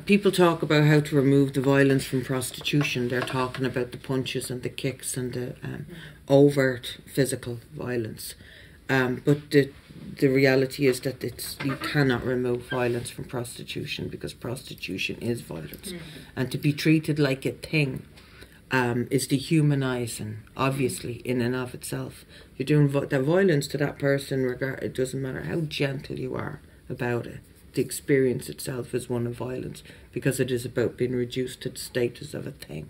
People talk about how to remove the violence from prostitution. They're talking about the punches and the kicks and the overt physical violence. But the reality is that you cannot remove violence from prostitution, because prostitution is violence. And to be treated like a thing is dehumanising, obviously, in and of itself. You're doing the violence to that person, it doesn't matter how gentle you are about it. The experience itself is one of violence, because it is about being reduced to the status of a thing.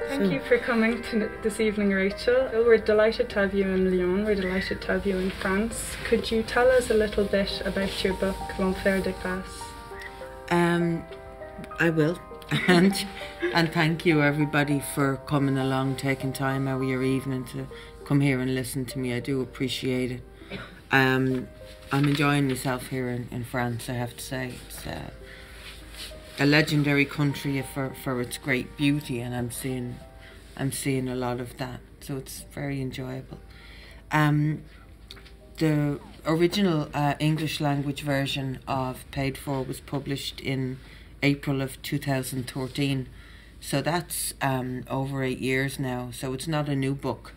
Thank you for coming this evening, Rachel. We're delighted to have you in Lyon. We're delighted to have you in France. Could you tell us a little bit about your book, 𝐿'𝐸𝑛𝑓𝑒𝑟 de classe? I will. And thank you, everybody, for coming along, taking time out of your evening to come here and listen to me. I do appreciate it. I'm enjoying myself here in France, I have to say. It's a legendary country for its great beauty, and I'm seeing a lot of that, so it's very enjoyable. The original English language version of Paid For was published in April of 2013, so that's over 8 years now, so it's not a new book.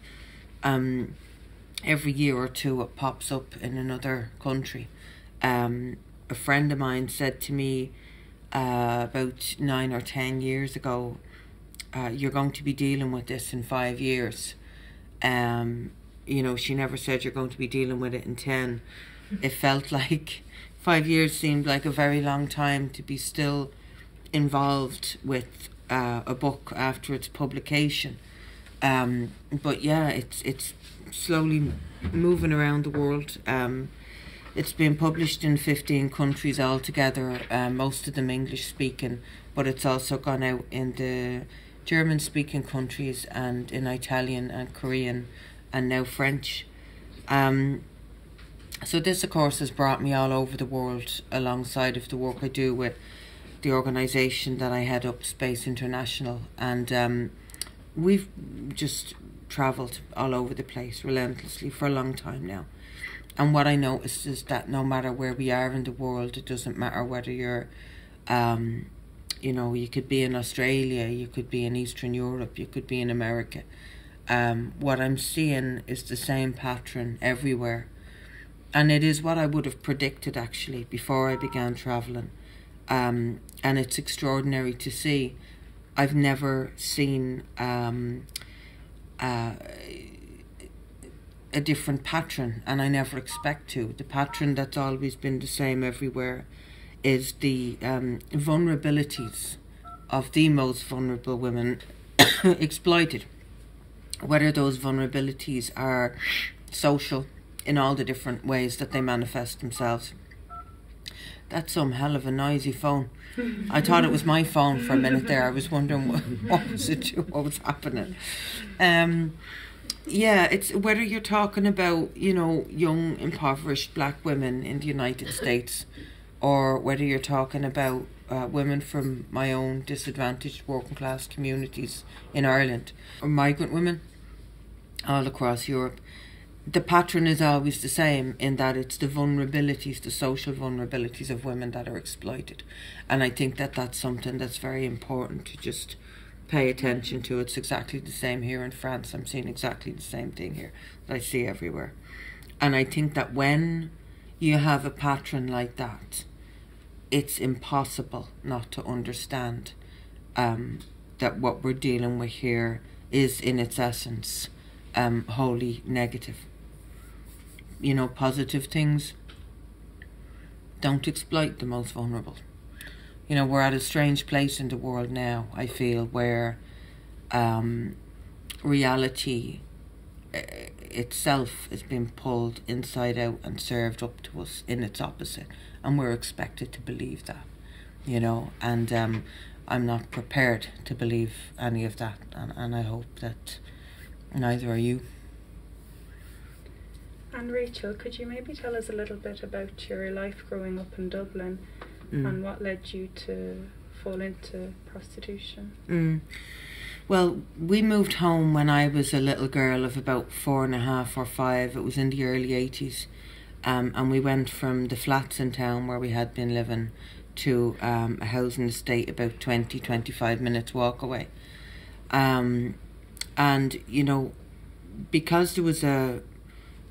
Every year or two it pops up in another country. A friend of mine said to me about 9 or 10 years ago, you're going to be dealing with this in 5 years. You know, she never said you're going to be dealing with it in 10. It felt like 5 years seemed like a very long time to be still involved with a book after its publication. But yeah, it's slowly moving around the world. It's been published in 15 countries altogether, most of them English speaking, but it's also gone out in the German speaking countries and in Italian and Korean and now French. So this, of course, has brought me all over the world alongside of the work I do with the organisation that I head up, Space International, and we've just travelled all over the place relentlessly for a long time now. And what I noticed is that no matter where we are in the world, it doesn't matter whether you're, you know, you could be in Australia, you could be in Eastern Europe, you could be in America. What I'm seeing is the same pattern everywhere. And it is what I would have predicted, actually, before I began travelling. And it's extraordinary to see. I've never seen a different pattern, and I never expect to. The pattern that's always been the same everywhere is the vulnerabilities of the most vulnerable women exploited. Whether those vulnerabilities are social in all the different ways that they manifest themselves. That's some hell of a noisy phone. I thought it was my phone for a minute there. I was wondering what was it, what was happening. Yeah, it's whether you're talking about, you know, young, impoverished black women in the United States, or whether you're talking about women from my own disadvantaged working class communities in Ireland, or migrant women all across Europe. The pattern is always the same, in that it's the vulnerabilities, the social vulnerabilities of women that are exploited. And I think that that's something that's very important to just pay attention to. It's exactly the same here in France. I'm seeing exactly the same thing here that I see everywhere. And I think that when you have a pattern like that, it's impossible not to understand that what we're dealing with here is, in its essence, wholly negative. You know, positive things don't exploit the most vulnerable. You know, we're at a strange place in the world now, I feel, where reality itself is being pulled inside out and served up to us in its opposite, and we're expected to believe that, you know, and I'm not prepared to believe any of that, and I hope that neither are you. And Rachel, could you maybe tell us a little bit about your life growing up in Dublin and what led you to fall into prostitution? Well, we moved home when I was a little girl of about 4.5 or 5. It was in the early 80s. And we went from the flats in town where we had been living to a housing estate about 25 minutes walk away. And, you know, because there was a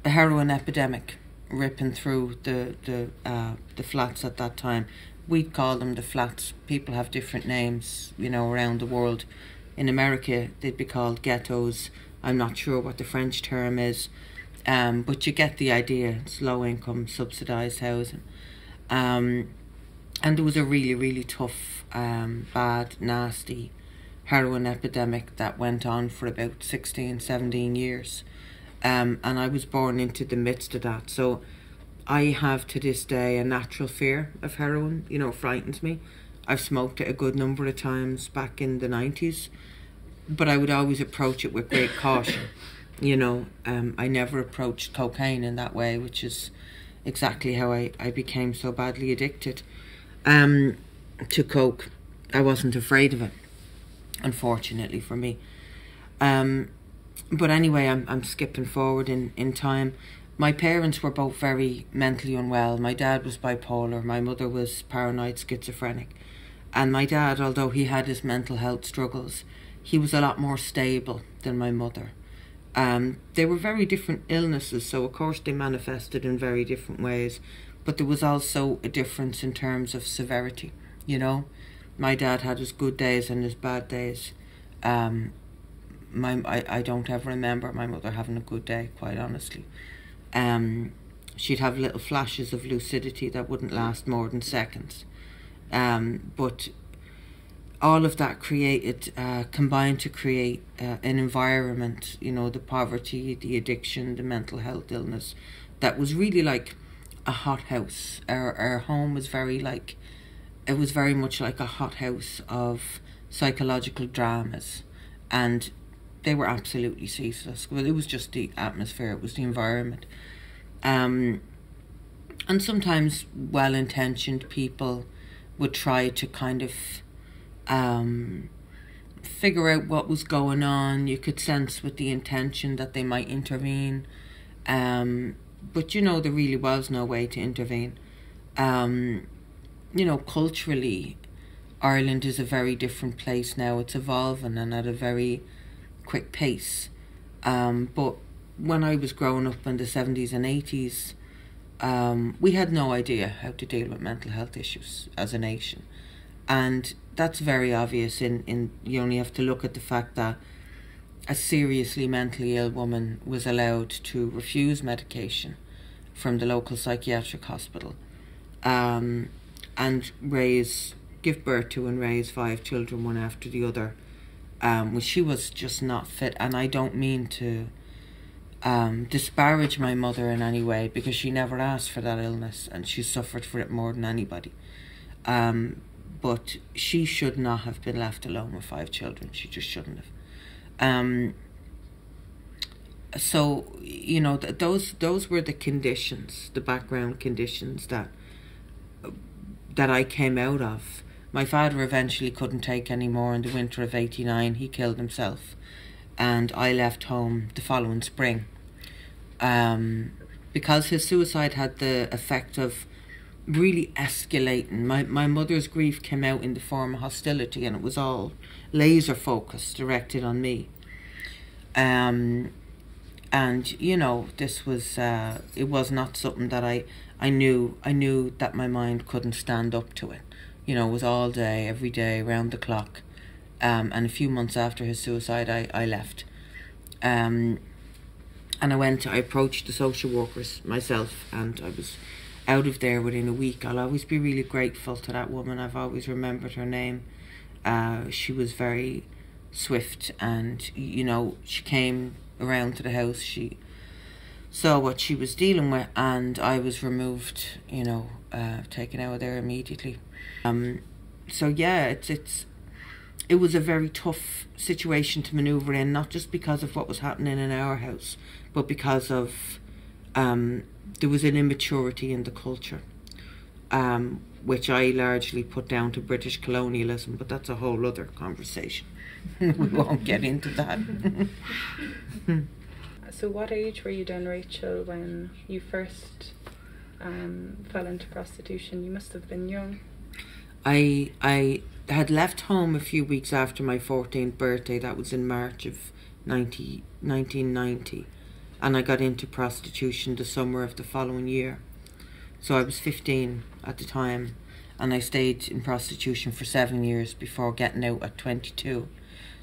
heroin epidemic ripping through the flats at that time, we'd call them the flats. People have different names, you know, around the world. In America, they'd be called ghettos. I'm not sure what the French term is. But you get the idea. It's low income, subsidised housing. And there was a really, really tough, bad, nasty heroin epidemic that went on for about 16, 17 years. And I was born into the midst of that. So I have to this day a natural fear of heroin. You know, it frightens me. I've smoked it a good number of times back in the 90s. But I would always approach it with great caution. You know, I never approached cocaine in that way, which is exactly how I became so badly addicted to coke. I wasn't afraid of it, unfortunately for me. But anyway, I'm skipping forward in time. My parents were both very mentally unwell. My dad was bipolar. My mother was paranoid schizophrenic. And my dad, although he had his mental health struggles, he was a lot more stable than my mother. They were very different illnesses, so of course they manifested in very different ways, but there was also a difference in terms of severity, you know. My dad had his good days and his bad days. I don't ever remember my mother having a good day, quite honestly. She'd have little flashes of lucidity that wouldn't last more than seconds. But all of that combined to create an environment, you know, the poverty, the addiction, the mental health illness, that was really like a hothouse. Our home was very much like a hothouse of psychological dramas, and they were absolutely ceaseless. Well, it was just the atmosphere, it was the environment. And sometimes well-intentioned people would try to kind of figure out what was going on. You could sense with the intention that they might intervene, but you know, there really was no way to intervene. You know, culturally, Ireland is a very different place now. It's evolving and at a very quick pace. But when I was growing up in the 70s and 80s, we had no idea how to deal with mental health issues as a nation. And that's very obvious in you only have to look at the fact that a seriously mentally ill woman was allowed to refuse medication from the local psychiatric hospital, and give birth to and raise 5 children, one after the other. When she was just not fit. And I don't mean to disparage my mother in any way, because she never asked for that illness and she suffered for it more than anybody. But she should not have been left alone with 5 children. She just shouldn't have. So, you know, those were the conditions, the background conditions that I came out of. My father eventually couldn't take any more. In the winter of '89, he killed himself, and I left home the following spring. Because his suicide had the effect of really escalating. My mother's grief came out in the form of hostility, and it was all laser focused, directed on me. And you know, this was it was not something that I knew that my mind couldn't stand up to it. You know, it was all day, every day, round the clock. And a few months after his suicide, I left. And I approached the social workers myself, and I was out of there within a week. I'll always be really grateful to that woman. I've always remembered her name. She was very swift, and, you know, she came around to the house. She saw what she was dealing with, and I was removed, you know, taken out of there immediately. So yeah, it was a very tough situation to manoeuvre in, not just because of what was happening in our house, but because of there was an immaturity in the culture, which I largely put down to British colonialism, but that's a whole other conversation. We won't get into that. So what age were you then, Rachel, when you first fell into prostitution? You must have been young. I had left home a few weeks after my 14th birthday. That was in March of 1990. And I got into prostitution the summer of the following year. So I was 15 at the time, and I stayed in prostitution for 7 years before getting out at 22.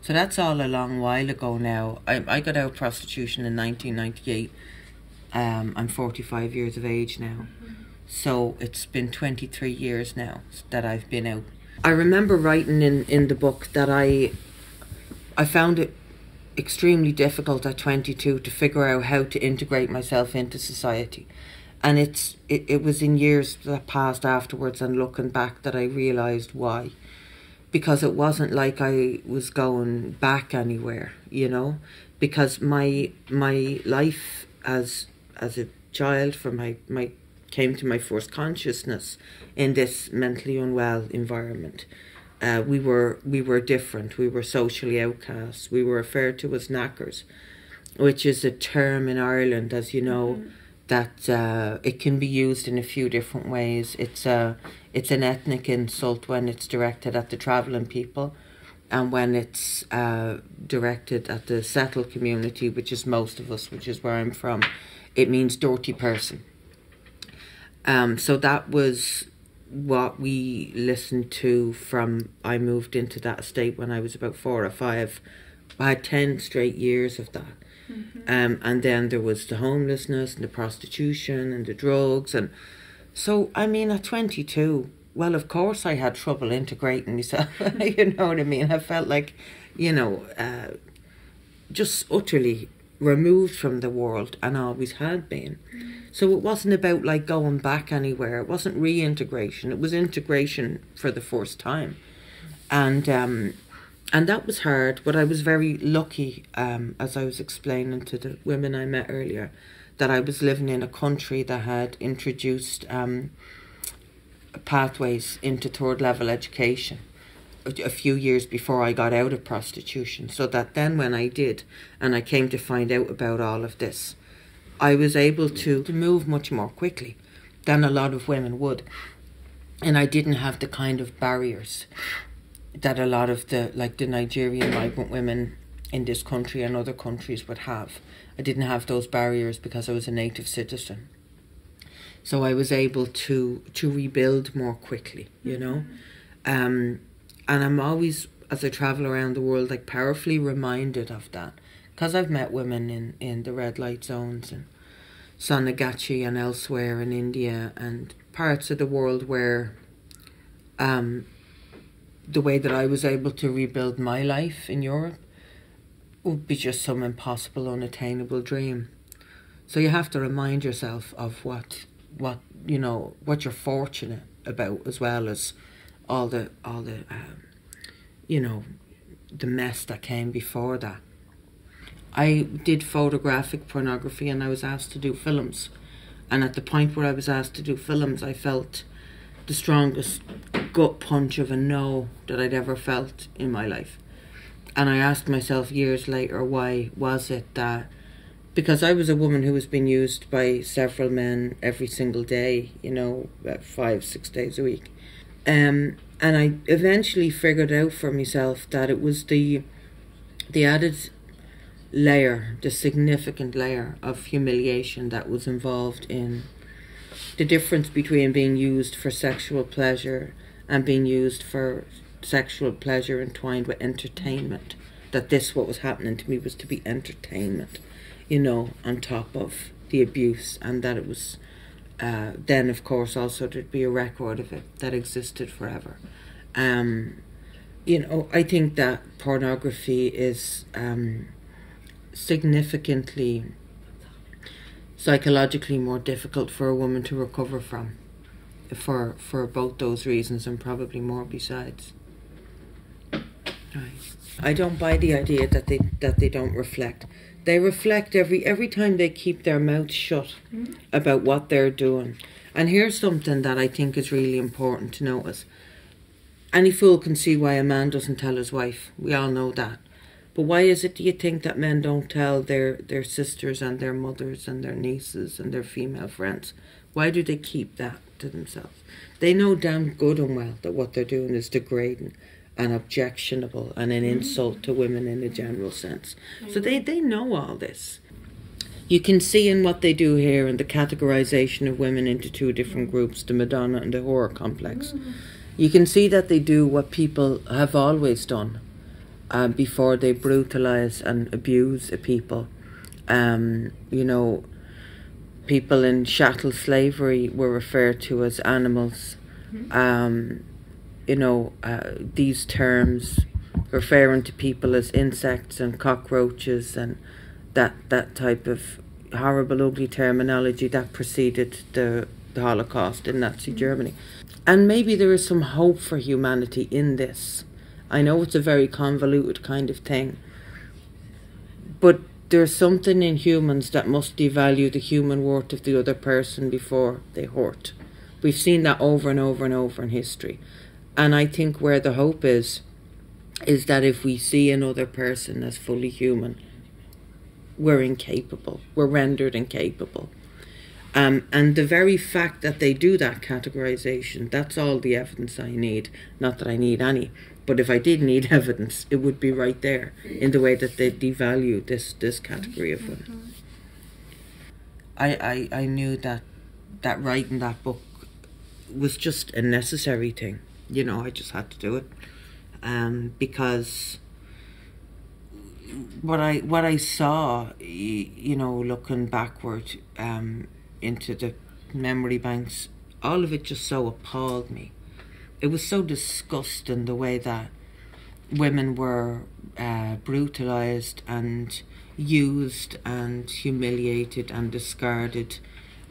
So that's all a long while ago now. I got out of prostitution in 1998. I'm 45 years of age now. So it's been 23 years now that I've been out. I remember writing in the book that I found it extremely difficult at 22 to figure out how to integrate myself into society. And it was in years that passed afterwards and looking back that I realised why. Because it wasn't like I was going back anywhere, you know. Because my life as a child, from my came to my first consciousness in this mentally unwell environment. We were different. We were socially outcasts. We were referred to as knackers, which is a term in Ireland, as you know, that it can be used in a few different ways. It's an ethnic insult when it's directed at the travelling people, and when it's directed at the settled community, which is most of us, which is where I'm from, it means dirty person. So that was what we listened to from I moved into that estate when I was about 4 or 5. I had 10 straight years of that. And then there was the homelessness and the prostitution and the drugs. And so, I mean, at 22, well, of course I had trouble integrating myself. You know what I mean? I felt like, you know, just utterly removed from the world, and always had been. So it wasn't about like going back anywhere. It wasn't reintegration. It was integration for the first time. And that was hard, but I was very lucky, as I was explaining to the women I met earlier, that I was living in a country that had introduced pathways into third level education a few years before I got out of prostitution, so that then when I did, and I came to find out about all of this, I was able to move much more quickly than a lot of women would. And I didn't have the kind of barriers that a lot of the Nigerian migrant women in this country and other countries would have. I didn't have those barriers because I was a native citizen. So I was able to rebuild more quickly, you know. And I'm always, as I travel around the world, like powerfully reminded of that. Because I've met women in the red light zones and Sonagachi and elsewhere in India and parts of the world where the way that I was able to rebuild my life in Europe would be just some impossible, unattainable dream. So you have to remind yourself of what you know, what you're fortunate about, as well as all the you know, the mess that came before that. I did photographic pornography, and I was asked to do films. And at the point where I was asked to do films, I felt the strongest gut punch of a no that I'd ever felt in my life. And I asked myself years later, why was it that, because I was a woman who was being used by several men every single day, you know, 5-6 days a week. And I eventually figured out for myself that it was the added layer, the significant layer of humiliation that was involved in the difference between being used for sexual pleasure and being used for sexual pleasure entwined with entertainment. That this, what was happening to me, was to be entertainment, you know, on top of the abuse, and that it was then, of course, also there'd be a record of it that existed forever. You know, I think that pornography is significantly psychologically more difficult for a woman to recover from, for both those reasons and probably more besides. Right. I don't buy the idea that they don't reflect. They reflect every time they keep their mouths shut about what they're doing. And here's something that I think is really important to notice. Any fool can see why a man doesn't tell his wife. We all know that. But why is it, do you think, that men don't tell their sisters and their mothers and their nieces and their female friends? Why do they keep that to themselves? They know damn good and well that what they're doing is degrading and objectionable and an insult to women in a general sense. So they know all this. You can see in what they do here in the categorization of women into two different groups, the Madonna and the horror complex. You can see that they do what people have always done before they brutalise and abuse a people. You know, people in chattel slavery were referred to as animals. You know, these terms referring to people as insects and cockroaches and that type of horrible, ugly terminology that preceded the Holocaust in Nazi Germany. And maybe there is some hope for humanity in this. I know it's a very convoluted kind of thing, but there's something in humans that must devalue the human worth of the other person before they hurt. We've seen that over and over and over in history. And I think where the hope is that if we see another person as fully human, we're incapable. We're rendered incapable. And the very fact that they do that categorization, that's all the evidence I need. Not that I need any, but if I did need evidence, it would be right there in the way that they devalue this category of women. I knew that writing that book was just a necessary thing. You know, I just had to do it. Because what I saw, you know, looking backward into the memory banks, all of it just so appalled me. It was so disgusting the way that women were brutalised and used and humiliated and discarded,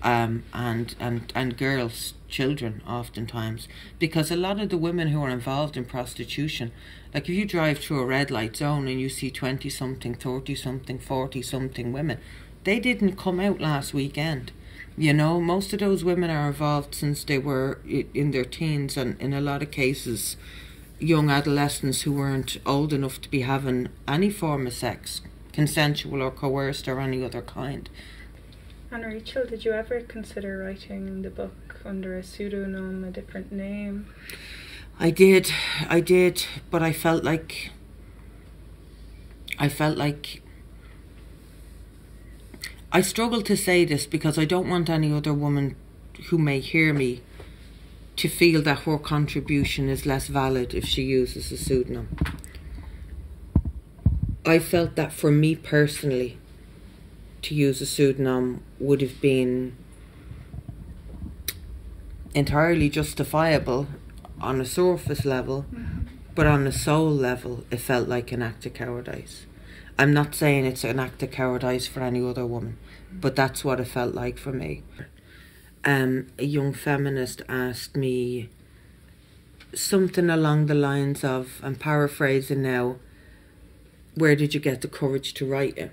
and girls, children oftentimes, because a lot of the women who are involved in prostitution, like if you drive through a red light zone and you see 20-something, 30-something, 40-something women, they didn't come out last weekend. You know, most of those women are involved since they were in their teens, and in a lot of cases, young adolescents who weren't old enough to be having any form of sex, consensual or coerced or any other kind. And Rachel, did you ever consider writing the book under a pseudonym, a different name? I did, but I felt like I struggle to say this because I don't want any other woman who may hear me to feel that her contribution is less valid if she uses a pseudonym. I felt that for me personally, to use a pseudonym would have been entirely justifiable on a surface level, but on a soul level, it felt like an act of cowardice. I'm not saying it's an act of cowardice for any other woman, but that's what it felt like for me. A young feminist asked me something along the lines of, I'm paraphrasing now, where did you get the courage to write it?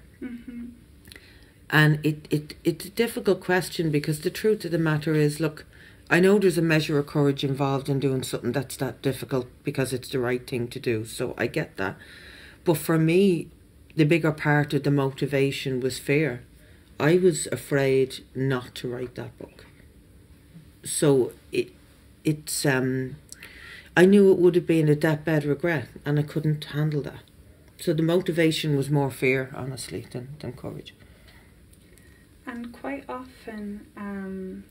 And it's a difficult question, because the truth of the matter is, look, I know there's a measure of courage involved in doing something that's that difficult because it's the right thing to do, so I get that. But for me, the bigger part of the motivation was fear. I was afraid not to write that book. So it's I knew it would have been a deathbed regret, and I couldn't handle that. So the motivation was more fear, honestly, than courage. And quite often,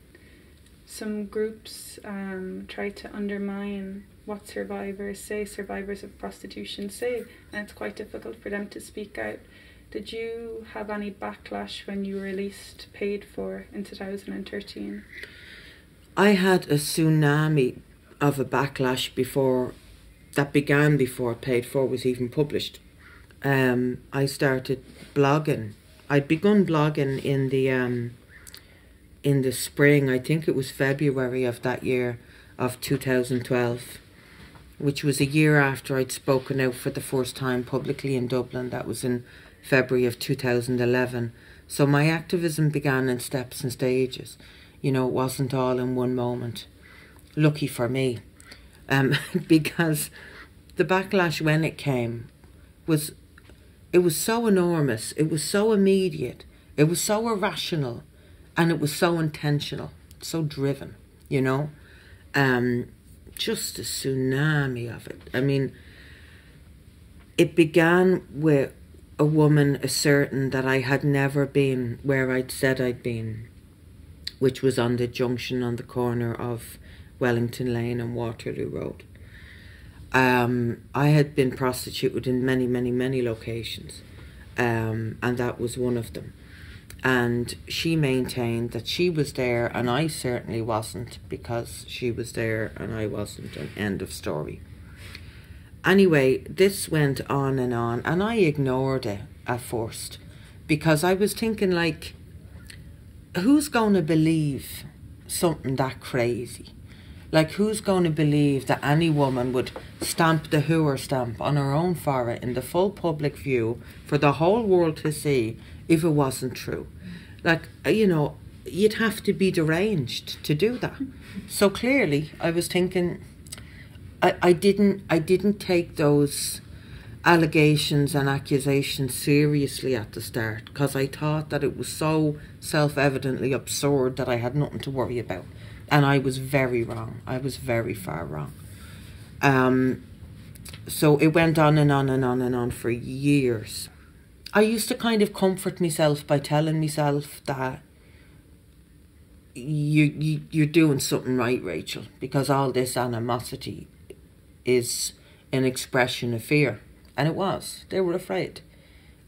some groups try to undermine what survivors say, survivors of prostitution say, and it's quite difficult for them to speak out. Did you have any backlash when you released Paid For in 2013? I had a tsunami of a backlash began before Paid For was even published. I started blogging. I'd begun blogging in the spring, I think it was February of that year of 2012, which was a year after I'd spoken out for the first time publicly in Dublin. That was in February of 2011. So my activism began in steps and stages. You know, it wasn't all in one moment. Lucky for me. because the backlash when it came was so enormous, it was so immediate, it was so irrational, and it was so intentional, so driven, you know. Just a tsunami of it. I mean, it began with a woman asserting that I had never been where I'd said I'd been, which was on the junction on the corner of Wellington Lane and Waterloo Road. I had been prostituted in many, many, many locations, and that was one of them. And she maintained that she was there and I certainly wasn't, because she was there and I wasn't, and end of story. Anyway, this went on, and I ignored it at first, because I was thinking, like, who's going to believe something that crazy? Like, who's going to believe that any woman would stamp the 𝐿'𝐸𝑟 stamp on her own forehead in the full public view for the whole world to see if it wasn't true? Like, you know, you'd have to be deranged to do that. So clearly, I was thinking, I didn't take those allegations and accusations seriously at the start, because I thought that it was so self-evidently absurd that I had nothing to worry about. And I was very wrong. I was very far wrong. So it went on and on and on and on for years. I used to kind of comfort myself by telling myself that you're doing something right, Rachel, because all this animosity is an expression of fear. And it was. They were afraid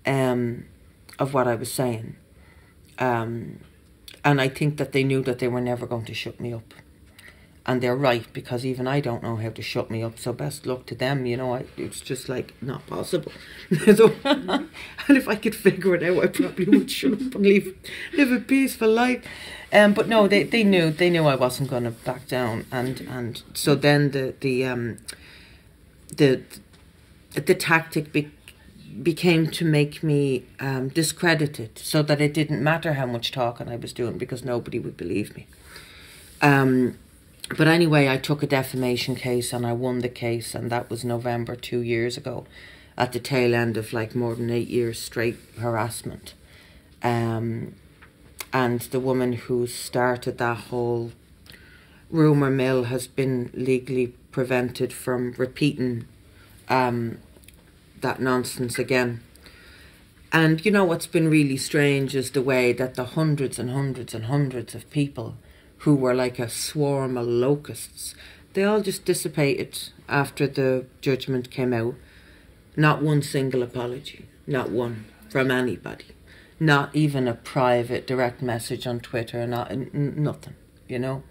of what I was saying. And I think that they knew that they were never going to shut me up. And they're right, because even I don't know how to shut me up. So best luck to them, you know. It's just like not possible. So, and if I could figure it out, I probably would shut up and live a peaceful life. But no, they knew I wasn't going to back down. And so then the tactic became to make me discredited, so that it didn't matter how much talking I was doing, because nobody would believe me. But anyway, I took a defamation case and I won the case, and that was November 2 years ago, at the tail end of like more than 8 years straight harassment. And the woman who started that whole rumour mill has been legally prevented from repeating that nonsense again. And you know what's been really strange is the way that the hundreds and hundreds and hundreds of people who were like a swarm of locusts, they all just dissipated after the judgment came out. Not one single apology, not one from anybody, not even a private direct message on Twitter, nothing, you know.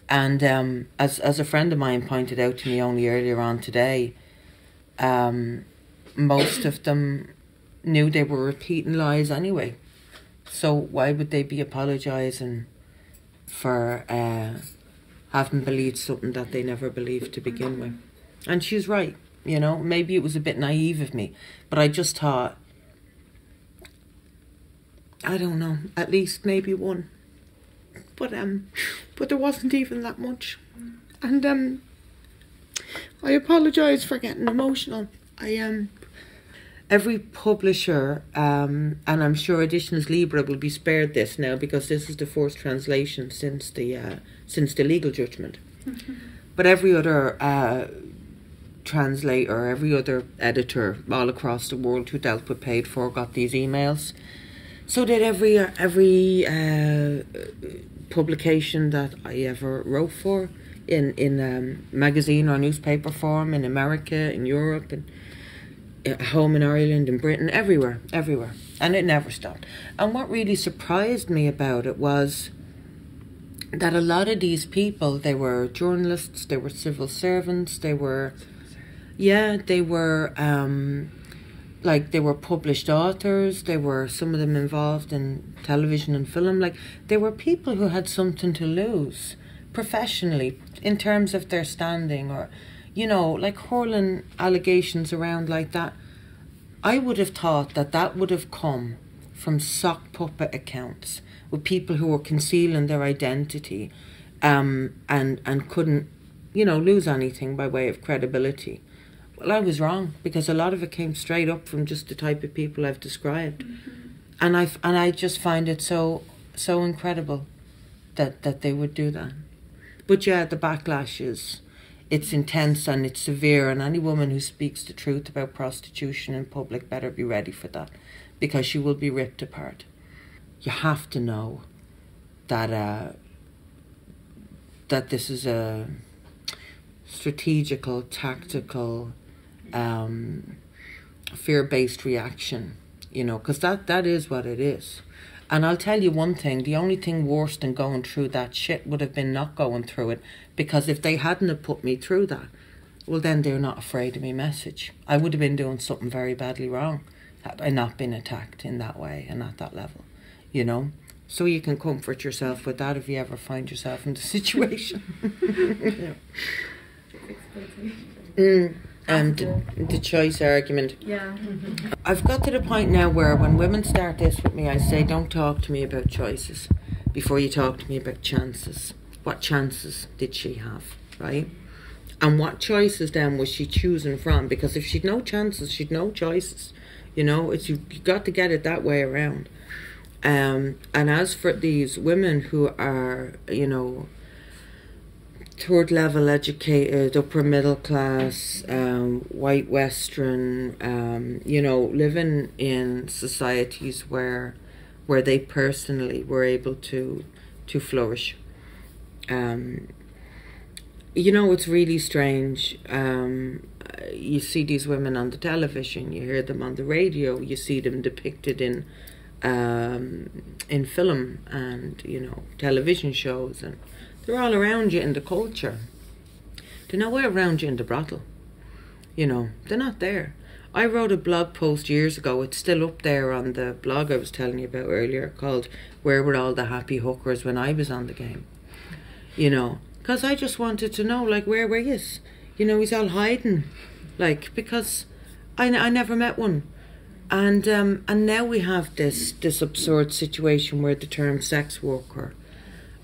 And as a friend of mine pointed out to me only earlier on today, most of them knew they were repeating lies anyway. So why would they be apologising for having believed something that they never believed to begin with? And she's right, you know. Maybe it was a bit naive of me, but I just thought, I don't know, at least maybe one. But there wasn't even that much. And I apologise for getting emotional. Every publisher, and I'm sure Editions LIBRE will be spared this now, because this is the first translation since the legal judgment. But every other translator, every other editor all across the world who dealt with paid for got these emails. So did every publication that I ever wrote for, in magazine or newspaper form, in America, in Europe, and home in Ireland, in Britain, everywhere. And it never stopped. And what really surprised me about it was that a lot of these people, they were journalists, they were civil servants, they were published authors, they were, some of them involved in television and film. Like, they were people who had something to lose professionally in terms of their standing, or, you know, like hurling allegations around like that. I would have thought that would have come from sock puppet accounts with people who were concealing their identity and couldn't you know, lose anything by way of credibility. Well, I was wrong, because a lot of it came straight up from just the type of people I've described. And I just find it so incredible that they would do that. But yeah, the backlash it's intense and it's severe, and any woman who speaks the truth about prostitution in public better be ready for that, because she will be ripped apart. You have to know that that this is a strategical, tactical, fear-based reaction, you know, because that is what it is. And I'll tell you one thing, the only thing worse than going through that shit would have been not going through it, because if they hadn't have put me through that, well, then they're not afraid of my message. I would have been doing something very badly wrong had I not been attacked in that way and at that level, you know. So you can comfort yourself with that if you ever find yourself in the situation. The choice argument. Yeah. I've got to the point now where when women start this with me, I say, don't talk to me about choices before you talk to me about chances. What chances did she have, right? And what choices then was she choosing from? Because if she'd no chances, she'd no choices. You know, it's you've got to get it that way around. And as for these women who are, you know, third level educated, upper middle class, white Western, you know, living in societies where they personally were able to flourish. You know, it's really strange. You see these women on the television, you hear them on the radio, you see them depicted in film and, you know, television shows, and they're all around you in the culture. They're nowhere around you in the brothel. You know, they're not there. I wrote a blog post years ago, it's still up there on the blog I was telling you about earlier, called Where Were All the Happy Hookers When I Was on the Game? You know, because I just wanted to know, like, where were yous? You know, he's all hiding, like, because I never met one. And now we have this absurd situation where the term sex worker,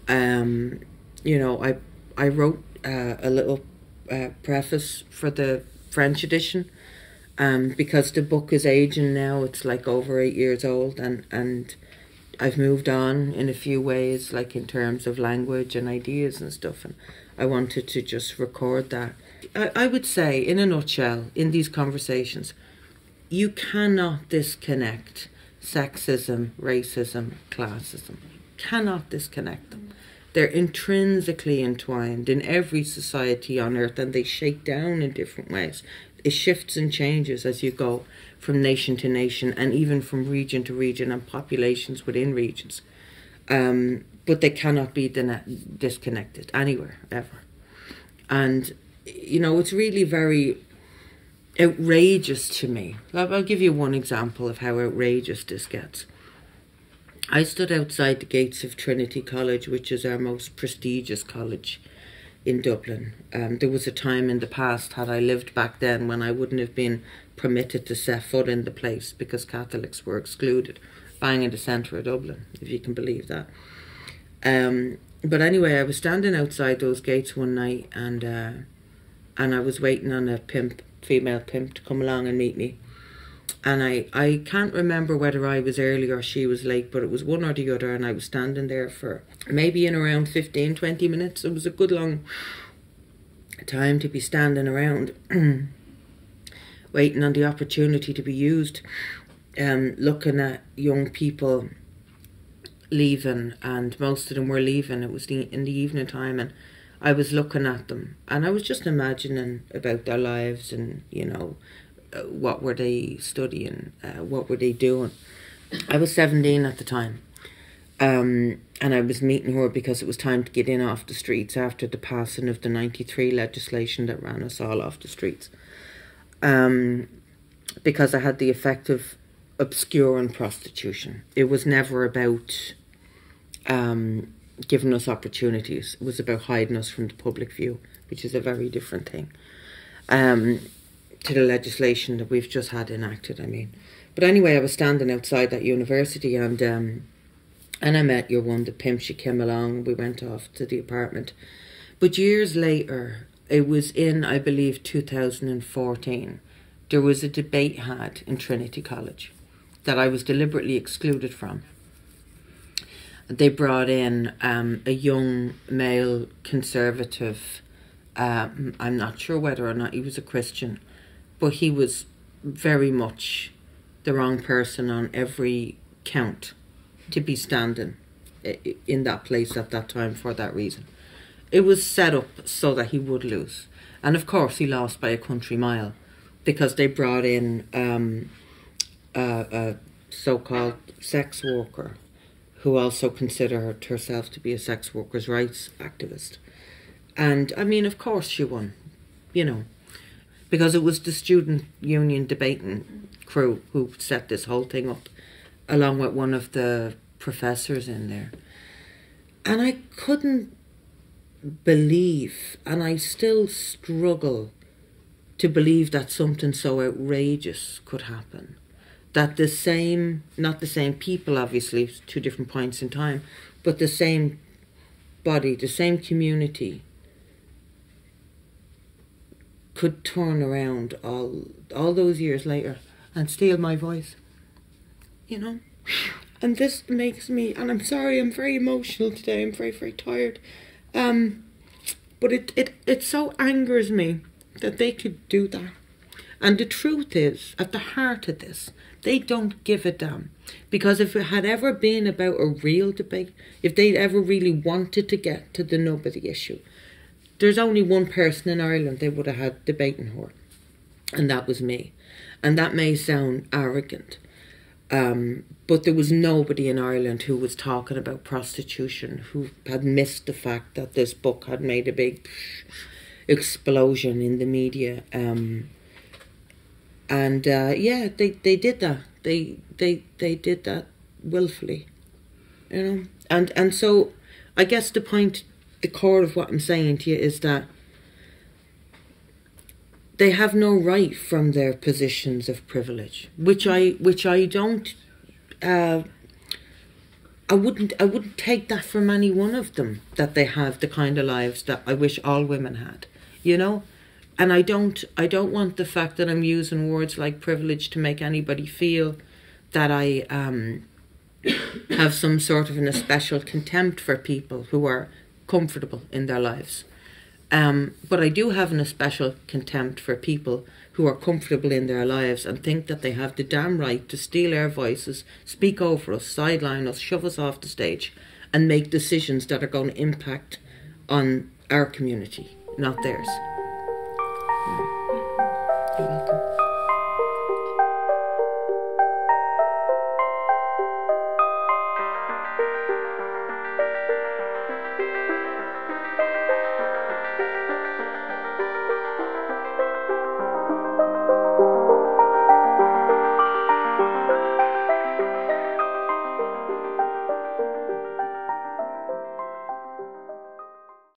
you know, I wrote a little preface for the French edition, because the book is aging now. It's like over 8 years old, and I've moved on in a few ways, like in terms of language and ideas and stuff, and I wanted to just record that. I would say, in a nutshell, in these conversations, you cannot disconnect sexism, racism, classism. Cannot disconnect them. They're intrinsically entwined in every society on earth, and they shake down in different ways. It shifts and changes as you go from nation to nation, and even from region to region, and populations within regions. But they cannot be disconnected anywhere, ever. And, you know, it's really very outrageous to me. I'll give you one example of how outrageous this gets. I stood outside the gates of Trinity College, which is our most prestigious college in Dublin. There was a time in the past, had I lived back then, when I wouldn't have been permitted to set foot in the place because Catholics were excluded, bang in the centre of Dublin, if you can believe that. But anyway, I was standing outside those gates one night, and I was waiting on a female pimp to come along and meet me. And I can't remember whether I was early or she was late, but it was one or the other, and I was standing there for maybe in around 15-20 minutes. It was a good long time to be standing around waiting on the opportunity to be used, looking at young people leaving, and most of them were leaving. It was in the evening time, and I was looking at them, and I was just imagining about their lives, and, you know, what were they studying, what were they doing. I was 17 at the time, and I was meeting her because it was time to get in off the streets after the passing of the 93 legislation that ran us all off the streets, because I had the effect of obscuring prostitution. It was never about giving us opportunities. It was about hiding us from the public view, which is a very different thing to the legislation that we've just had enacted, I mean. But anyway, I was standing outside that university, and I met your one, the pimp. She came along, we went off to the apartment. But years later, it was in, I believe, 2014. There was a debate had in Trinity College that I was deliberately excluded from. They brought in a young male conservative. I'm not sure whether or not he was a Christian, but he was very much the wrong person on every count to be standing in that place at that time for that reason. It was set up so that he would lose. And of course he lost by a country mile, because they brought in a so-called sex worker who also considered herself to be a sex workers' rights activist. And I mean, of course she won, you know, because it was the student union debating crew who set this whole thing up, along with one of the professors in there. And I couldn't believe, and I still struggle to believe, that something so outrageous could happen. That the same, not the same people, obviously, 2 different points in time, but the same body, the same community could turn around all those years later and steal my voice, you know? And this makes me, and I'm sorry, I'm very emotional today, I'm very, very tired. But it so angers me that they could do that. And the truth is, at the heart of this, they don't give a damn. Because if it had ever been about a real debate, if they'd ever really wanted to get to the nub of the issue, there's only one person in Ireland they would have had debating her, and that was me. And that may sound arrogant, but there was nobody in Ireland who was talking about prostitution who had missed the fact that this book had made a big explosion in the media. Yeah, they did that. They did that willfully, you know. And so I guess the point, the core of what I'm saying to you is that they have no right from their positions of privilege, which I don't. I wouldn't take that from any one of them, that they have the kind of lives that I wish all women had, you know. And I don't want the fact that I'm using words like privilege to make anybody feel that I have some sort of an especial contempt for people who are comfortable in their lives. But I do have an especial contempt for people who are comfortable in their lives and think that they have the damn right to steal our voices, speak over us, sideline us, shove us off the stage, and make decisions that are going to impact on our community, not theirs.